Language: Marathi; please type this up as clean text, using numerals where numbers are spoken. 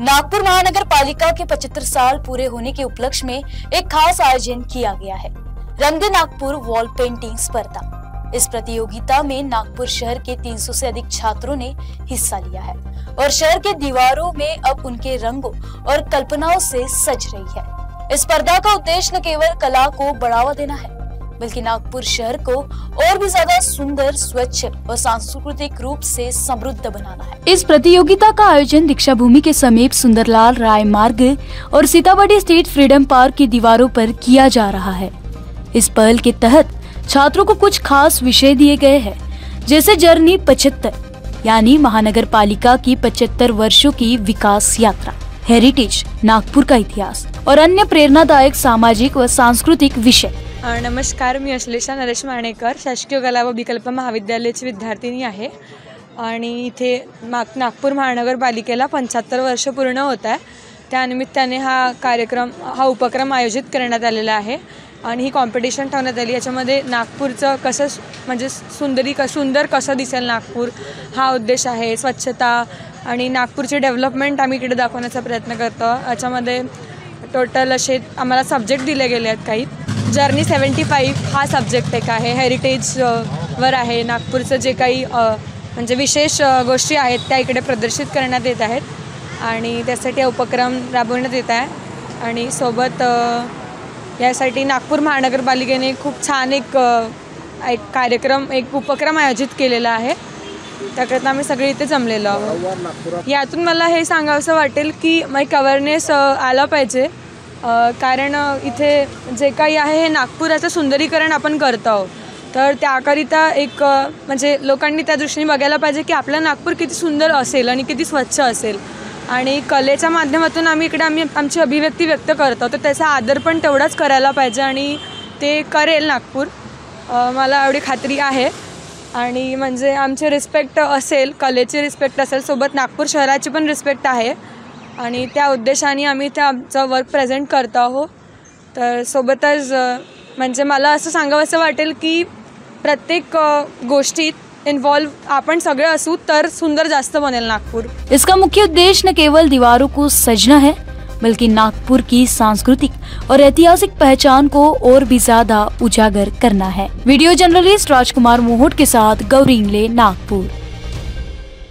नागपुर महानगर पालिका के 75 साल पूरे होने के उपलक्ष्य में एक खास आयोजन किया गया है। रंग दे नागपुर वॉल पेंटिंग स्पर्धा। इस प्रतियोगिता में नागपुर शहर के 300 से अधिक छात्रों ने हिस्सा लिया है और शहर के दीवारों में अब उनके रंगों और कल्पनाओं से सज रही है। इस स्पर्धा का उद्देश्य न केवल कला को बढ़ावा देना है, बल्कि नागपुर शहर को और भी ज्यादा सुंदर, स्वच्छ और सांस्कृतिक रूप से समृद्ध बनाना है। इस प्रतियोगिता का आयोजन दीक्षा भूमि के समीप सुंदरलाल राय मार्ग और सीतामढ़ी स्टेट फ्रीडम पार्क की दीवारों पर किया जा रहा है। इस पहल के तहत छात्रों को कुछ खास विषय दिए गए हैं, जैसे जर्नी 75 यानी महानगर पालिका की 75 वर्षों की विकास यात्रा, हेरिटेज, नागपुर का इतिहास और अन्य प्रेरणादायक सामाजिक व सांस्कृतिक विषय। नमस्कार, मी अश्लेषा नरेश माणेकर, शासकीय कला व विकल्प महाविद्यालयाची विद्यार्थिनी आहे आणि इथे नागपूर महानगरपालिकेला 75 वर्ष पूर्ण होत आहे। त्यानिमित्ताने हा उपक्रम आयोजित करण्यात आलेला आहे आणि ही कॉम्पिटिशन ठेवण्यात आली। याच्यामध्ये नागपूरचं कसं म्हणजे सुंदर कसं दिसेल नागपूर हा उद्देश आहे। स्वच्छता आणि नागपूरची डेव्हलपमेंट आम्ही इकडे दाखवण्याचा प्रयत्न करतो। याच्यामध्ये टोटल असे आम्हाला सब्जेक्ट दिले गेले आहेत। काही जर्नी 75 हा सब्जेक्ट एक आहे, हेरिटेज वर आहे। नागपूरचं जे काही म्हणजे विशेष गोष्टी आहेत त्या इकडे प्रदर्शित करण्यात येत आहेत आणि त्यासाठी उपक्रम राबवण्यात येत आहे। आणि सोबत यासाठी नागपूर महानगरपालिकेने खूप छान एक उपक्रम आयोजित केलेला आहे। त्याकरता आम्ही सगळे इथे जमलेलो आहोत। यातून मला हे सांगावंसं वाटेल की एक अवेअरनेस आला पाहिजे, कारण इथे जे काही आहे हे नागपुराचं सुंदरीकरण आपण करत आहोत। तर त्याकरिता एक म्हणजे लोकांनी त्या दृष्टीने बघायला पाहिजे की आपलं नागपूर किती सुंदर असेल आणि किती स्वच्छ असेल। आणि कलेच्या माध्यमातून आम्ही आमची अभिव्यक्ती व्यक्त करतो, तर त्याचा आदर पण तेवढाच करायला पाहिजे आणि ते करेल नागपूर, मला एवढी खात्री आहे। आणि म्हणजे आमची रिस्पेक्ट असेल, कलेची रिस्पेक्ट असेल, सोबत नागपूर शहराची पण रिस्पेक्ट आहे आणि त्या उद्देशाने आम्ही त्या आमचं वर्क प्रेझेंट करतो आहोत। तर सोबतच म्हणजे मला असं सांगावंसं वाटेल की प्रत्येक गोष्टीत इन्वॉल्व आपण सगळे असू तर सुंदर जास्त बनेल नागपुर। इसका मुख्य उद्देश्य न केवल दीवारों को सजना है, बल्कि नागपुर की सांस्कृतिक और ऐतिहासिक पहचान को और भी ज्यादा उजागर करना है। वीडियो जर्नलिस्ट राजकुमार मोहोट के साथ गौरी इंगले, नागपुर।